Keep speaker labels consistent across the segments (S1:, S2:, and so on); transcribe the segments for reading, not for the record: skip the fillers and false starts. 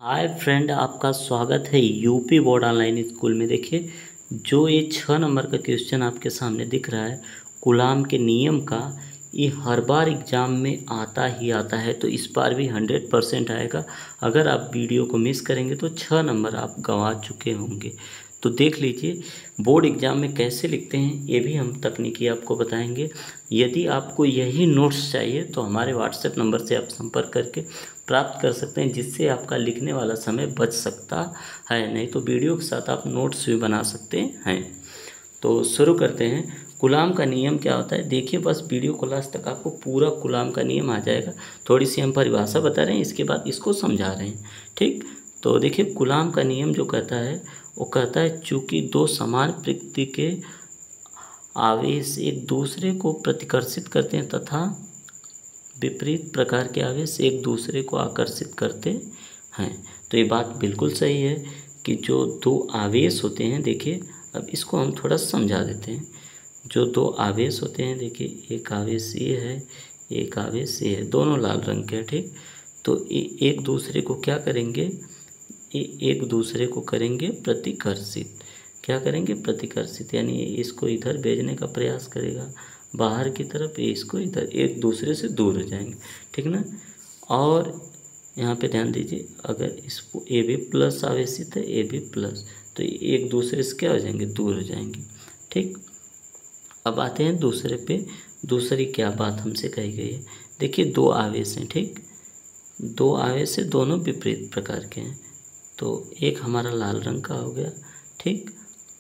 S1: Hi friend, आपका स्वागत है यूपी बोर्ड ऑनलाइन स्कूल में। देखिए, जो ये 6 नंबर का क्वेश्चन आपके सामने दिख रहा है कूलाम के नियम का, ये हर बार एग्ज़ाम में आता ही आता है। तो इस बार भी 100% आएगा। अगर आप वीडियो को मिस करेंगे तो 6 नंबर आप गंवा चुके होंगे। तो देख लीजिए बोर्ड एग्ज़ाम में कैसे लिखते हैं, ये भी हम तकनीकी आपको बताएंगे। यदि आपको यही नोट्स चाहिए तो हमारे व्हाट्सएप नंबर से आप संपर्क करके प्राप्त कर सकते हैं, जिससे आपका लिखने वाला समय बच सकता है। नहीं तो वीडियो के साथ आप नोट्स भी बना सकते हैं। तो शुरू करते हैं। कूलाम का नियम क्या होता है, देखिए बस वीडियो को लास्ट तक, आपको पूरा कूलाम का नियम आ जाएगा। थोड़ी सी हम परिभाषा बता रहे हैं, इसके बाद इसको समझा रहे हैं। ठीक, तो देखिए कूलाम का नियम जो कहता है वो कहता है, चूँकि दो समान प्रकृति के आवेश एक दूसरे को प्रतिकर्षित करते हैं तथा विपरीत प्रकार के आवेश एक दूसरे को आकर्षित करते हैं। तो ये बात बिल्कुल सही है कि जो दो आवेश होते हैं, देखिए अब इसको हम थोड़ा समझा देते हैं। जो दो आवेश होते हैं, देखिए एक आवेश ये है, एक आवेश ये है, दोनों लाल रंग के हैं। ठीक, तो एक दूसरे को क्या करेंगे, एक दूसरे को करेंगे प्रतिकर्षित। क्या करेंगे, प्रतिकर्षित, यानी ये इसको इधर भेजने का प्रयास करेगा बाहर की तरफ, ये इसको इधर, एक दूसरे से दूर हो जाएंगे। ठीक ना। और यहाँ पे ध्यान दीजिए, अगर इसको ए भी प्लस आवेशित है, ए भी प्लस, तो ये एक दूसरे से क्या हो जाएंगे, दूर हो जाएंगे। ठीक, अब आते हैं दूसरे पे। दूसरी क्या बात हमसे कही गई है, देखिए दो आवेश हैं। ठीक, दो आवेश से दोनों विपरीत प्रकार के हैं। तो एक हमारा लाल रंग का हो गया, ठीक,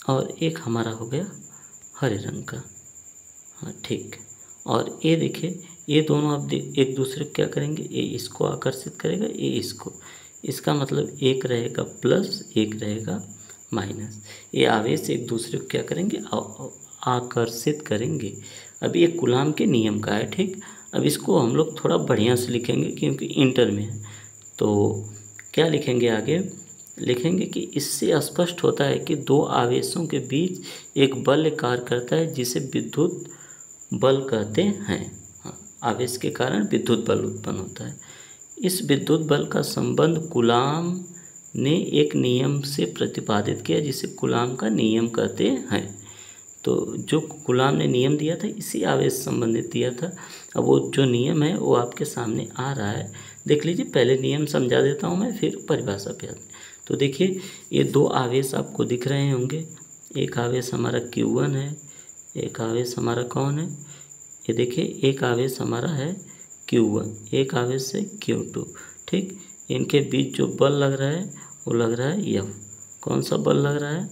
S1: और एक हमारा हो गया हरे रंग का। हाँ ठीक, और ये देखिए ये दोनों अब एक दूसरे को क्या करेंगे, ये इसको आकर्षित करेगा, ये इसको। इसका मतलब एक रहेगा प्लस, एक रहेगा माइनस। ये आवेश एक दूसरे को क्या करेंगे, आकर्षित करेंगे। अब ये कूलाम के नियम का है। ठीक, अब इसको हम लोग थोड़ा बढ़िया से लिखेंगे क्योंकि इंटर में है। तो क्या लिखेंगे, आगे लिखेंगे कि इससे स्पष्ट होता है कि दो आवेशों के बीच एक बल कार्य करता है जिसे विद्युत बल कहते हैं। हाँ, आवेश के कारण विद्युत बल उत्पन्न होता है। इस विद्युत बल का संबंध कूलाम ने एक नियम से प्रतिपादित किया जिसे कूलाम का नियम कहते हैं। तो जो कूलाम ने नियम दिया था इसी आवेश संबंधित दिया था। अब वो जो नियम है वो आपके सामने आ रहा है, देख लीजिए। पहले नियम समझा देता हूँ मैं, फिर परिभाषा पे आते हैं। तो देखिए ये दो आवेश आपको दिख रहे होंगे। एक आवेश हमारा Q1 है, एक आवेश हमारा कौन है, ये देखिए एक आवेश हमारा है Q1, एक आवेश है Q2। ठीक, इनके बीच जो बल लग रहा है वो लग रहा है F। कौन सा बल लग रहा है,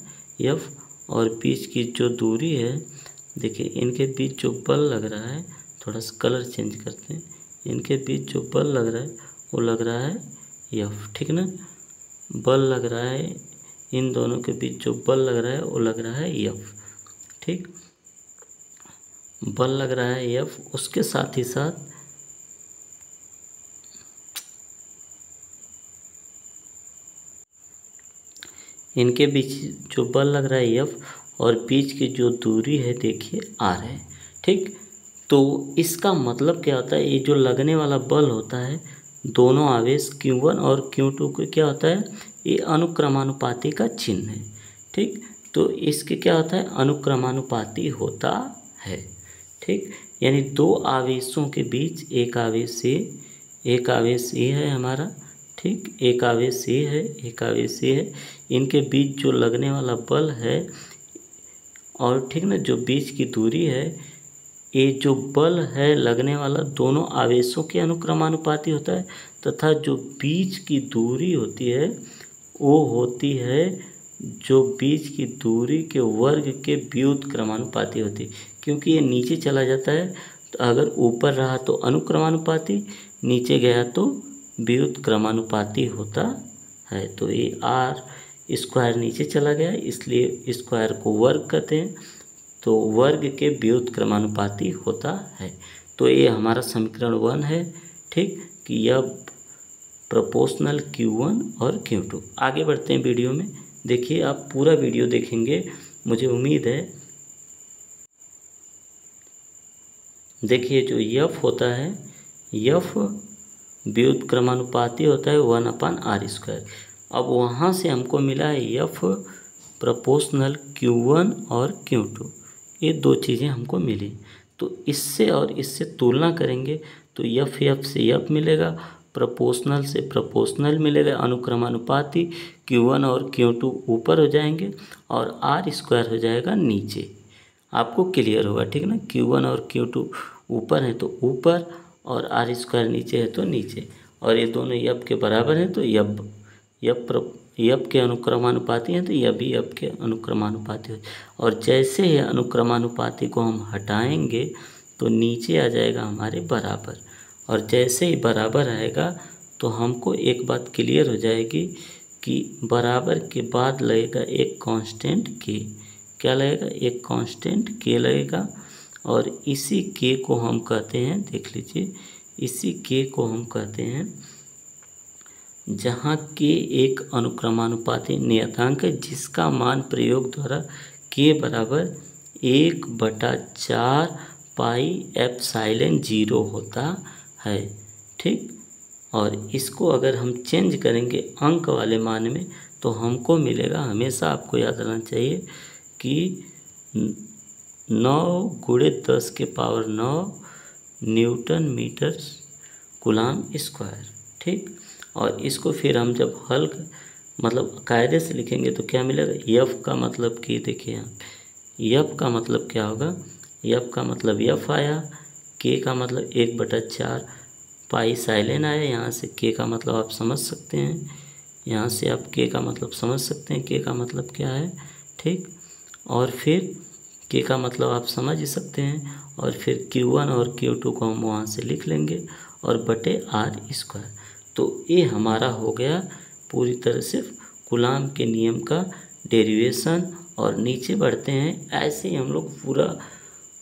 S1: F। और बीच की जो दूरी है, देखिए इनके बीच जो बल लग रहा है, थोड़ा सा कलर चेंज करते हैं, इनके बीच जो बल लग रहा है वो लग रहा है F। ठीक ना, बल लग रहा है, इन दोनों के बीच जो बल लग रहा है वो लग रहा है F। ठीक, बल लग रहा है F। उसके साथ ही साथ इनके बीच जो बल लग रहा है F और बीच की जो दूरी है देखिए R है। ठीक, तो इसका मतलब क्या होता है, ये जो लगने वाला बल होता है दोनों आवेश Q1 और Q2 को क्या होता है, ये अनुक्रमानुपाती का चिन्ह है। ठीक, तो इसके क्या होता है, अनुक्रमानुपाती होता है। ठीक, यानी दो आवेशों के बीच एक आवेश ये है हमारा, ठीक, एक आवेश ये है, एक आवेश ये है, इनके बीच जो लगने वाला बल है और ठीक ना जो बीच की दूरी है, ये जो बल है लगने वाला दोनों आवेशों के अनुक्रमानुपाती होता है, तथा जो बीच की दूरी होती है वो होती है जो बीच की दूरी के वर्ग के व्युत्क्रमानुपाती होती है। क्योंकि ये नीचे चला जाता है, तो अगर ऊपर रहा तो अनुक्रमानुपाती, नीचे गया तो व्युत्क्रमानुपाती होता है। तो ये R स्क्वायर नीचे चला गया, इसलिए स्क्वायर को वर्ग कहते हैं, तो वर्ग के व्युत्क्रमानुपाती होता है। तो ये हमारा समीकरण 1 है। ठीक, कि यह प्रोपोर्शनल Q1 और Q2। आगे बढ़ते हैं वीडियो में। देखिए आप पूरा वीडियो देखेंगे, मुझे उम्मीद है। देखिए जो F होता है, F व्युत्क्रमानुपाती होता है 1/r²। अब वहाँ से हमको मिला है F प्रोपोर्शनल Q1 और Q2, ये दो चीज़ें हमको मिली। तो इससे और इससे तुलना करेंगे तो F से F मिलेगा, प्रोपोर्शनल से प्रोपोर्शनल मिलेगा, अनुक्रमानुपाती Q1 और Q2 ऊपर हो जाएंगे और r² हो जाएगा नीचे। आपको क्लियर होगा, ठीक ना। Q1 और Q2 ऊपर है तो ऊपर और r² नीचे है तो नीचे, और ये दोनों F के बराबर हैं तो F के अनुक्रमानुपाती हैं तो यह भी F के अनुक्रमानुपाती हो। और जैसे ही अनुक्रमानुपाती को हम हटाएंगे तो नीचे आ जाएगा हमारे बराबर, और जैसे ही बराबर आएगा तो हमको एक बात क्लियर हो जाएगी कि बराबर के बाद लगेगा एक कांस्टेंट k। क्या लगेगा? एक कांस्टेंट k लगेगा, और इसी k को हम कहते हैं, देख लीजिए, इसी k को हम कहते हैं जहाँ k एक अनुक्रमानुपाती नियतांक है जिसका मान प्रयोग द्वारा k बराबर 1/4 पाई एप्सिलॉन 0 होता है, ठीक। और इसको अगर हम चेंज करेंगे अंक वाले मान में तो हमको मिलेगा, हमेशा आपको याद रखना चाहिए कि 9 × 10⁻⁹ न्यूटन मीटर कूलाम स्क्वायर, ठीक। और इसको फिर हम जब हल मतलब कायदे से लिखेंगे तो क्या मिलेगा? F का मतलब कि देखिए यहाँ F का मतलब क्या होगा? F का मतलब F आया, K का मतलब 1/4 पाई साइलेन आया, यहाँ से K का मतलब आप समझ सकते हैं, यहाँ से आप K का मतलब समझ सकते हैं, K का मतलब क्या है, ठीक। और फिर K का मतलब आप समझ ही सकते हैं, और फिर Q1 और Q2 को हम वहाँ से लिख लेंगे और बटे r²। तो ये हमारा हो गया पूरी तरह से कूलाम के नियम का डेरिवेशन। और नीचे बढ़ते हैं, ऐसे ही हम लोग पूरा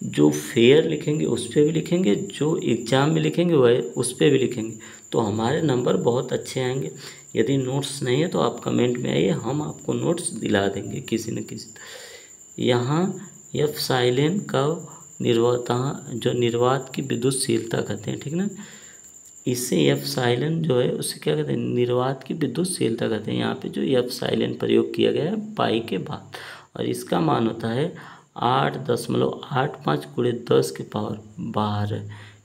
S1: जो फेयर लिखेंगे उस पर भी लिखेंगे, जो एग्ज़ाम में लिखेंगे वह उस पर भी लिखेंगे, तो हमारे नंबर बहुत अच्छे आएंगे। यदि नोट्स नहीं है तो आप कमेंट में आइए, हम आपको नोट्स दिला देंगे किसी न किसी। यहाँ एप्सिलॉन का निर्वात की विद्युतशीलता कहते हैं, ठीक ना। इसे एप्सिलॉन जो है उसे क्या कहते हैं? निर्वात की विद्युतशीलता कहते हैं। यहाँ पे जो एप्सिलॉन प्रयोग किया गया है पाई के बाद, और इसका मान होता है 8.85 × 10⁻12,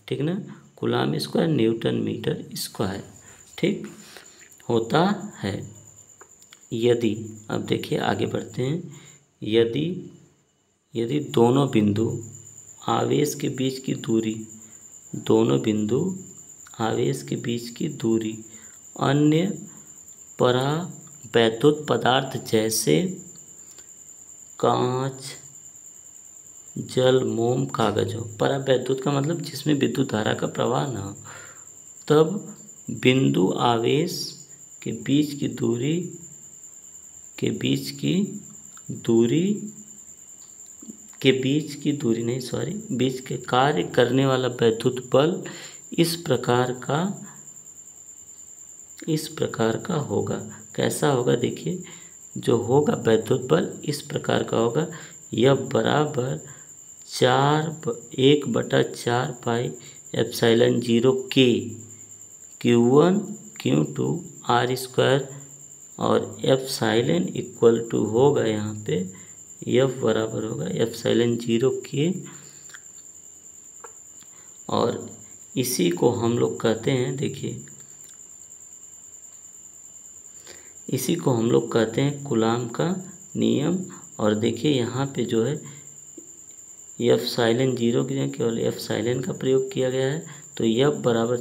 S1: ठीक ना, coulomb square newton metre square, ठीक होता है। यदि, अब देखिए आगे बढ़ते हैं, यदि दोनों बिंदु आवेश के बीच की दूरी, दोनों बिंदु आवेश के बीच की दूरी अन्य परावैद्युत पदार्थ जैसे कांच, जल, मोम, कागज हो। परावैद्युत का मतलब जिसमें विद्युत धारा का प्रवाह न हो, तब बिंदु आवेश के बीच की दूरी बीच के कार्य करने वाला वैद्युत बल इस प्रकार का होगा। कैसा होगा? देखिए, जो होगा वैद्युत बल इस प्रकार का होगा, यह बराबर 1/4 pi epsilon 0 K Q1 Q2 r², और एप्सिलॉन इक्वल टू होगा यहाँ पे F बराबर होगा एप्सिलॉन 0 K, और इसी को हम लोग कहते हैं, देखिए इसी को हम लोग कहते हैं कूलाम का नियम। और देखिए यहाँ पे जो है एप्सिलॉन 0 की जगह केवल एप्सिलॉन का प्रयोग किया गया है, तो F बराबर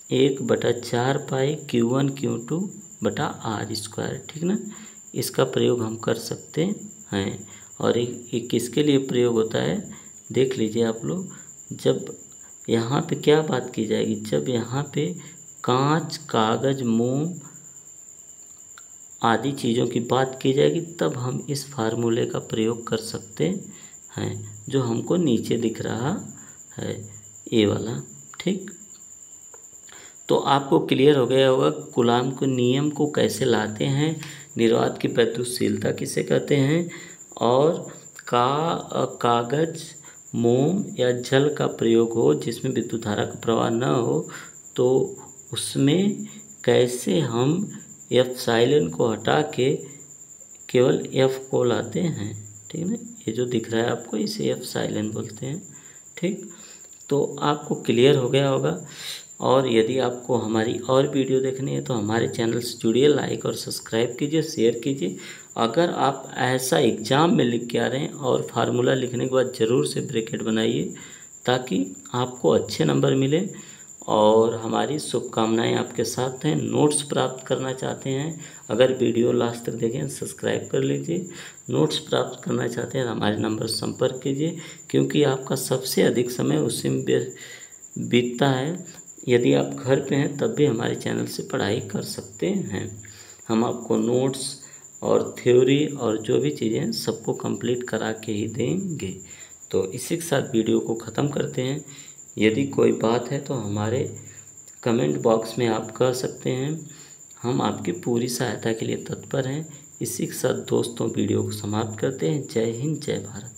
S1: 1/4 पाई Q1 Q2 r², ठीक ना। इसका प्रयोग हम कर सकते हैं। और एक किसके लिए प्रयोग होता है देख लीजिए आप लोग, जब यहाँ पे क्या बात की जाएगी, जब यहाँ पे कांच, कागज, मोम आदि चीज़ों की बात की जाएगी तब हम इस फार्मूले का प्रयोग कर सकते हैं, जो हमको नीचे दिख रहा है ये वाला, ठीक। तो आपको क्लियर हो गया होगा कूलाम के नियम को कैसे लाते हैं, निर्वात की विद्युतशीलता किसे कहते हैं, और कागज, मोम या जल का प्रयोग हो जिसमें विद्युत धारा का प्रवाह न हो, तो उसमें कैसे हम एप्सिलॉन को हटा के केवल एफ को लाते हैं। ठीक है ना, ये जो दिख रहा है आपको इसे एप्सिलॉन बोलते हैं। ठीक, तो आपको क्लियर हो गया होगा। और यदि आपको हमारी और वीडियो देखनी है तो हमारे चैनल से जुड़िए, लाइक और सब्सक्राइब कीजिए, शेयर कीजिए। अगर आप ऐसा एग्ज़ाम में लिख के आ रहे हैं और फार्मूला लिखने के बाद ज़रूर से ब्रैकेट बनाइए ताकि आपको अच्छे नंबर मिले। और हमारी शुभकामनाएं आपके साथ हैं। नोट्स प्राप्त करना चाहते हैं, अगर वीडियो लास्ट तक देखें सब्सक्राइब कर लीजिए। नोट्स प्राप्त करना चाहते हैं हमारे नंबर संपर्क कीजिए, क्योंकि आपका सबसे अधिक समय उसी में बीतता है। यदि आप घर पे हैं तब भी हमारे चैनल से पढ़ाई कर सकते हैं। हम आपको नोट्स और थ्योरी और जो भी चीज़ें हैं सबको कंप्लीट करा के ही देंगे। तो इसी के साथ वीडियो को ख़त्म करते हैं। यदि कोई बात है तो हमारे कमेंट बॉक्स में आप कह सकते हैं, हम आपकी पूरी सहायता के लिए तत्पर हैं। इसी के साथ दोस्तों वीडियो को समाप्त करते हैं। जय हिंद, जय भारत।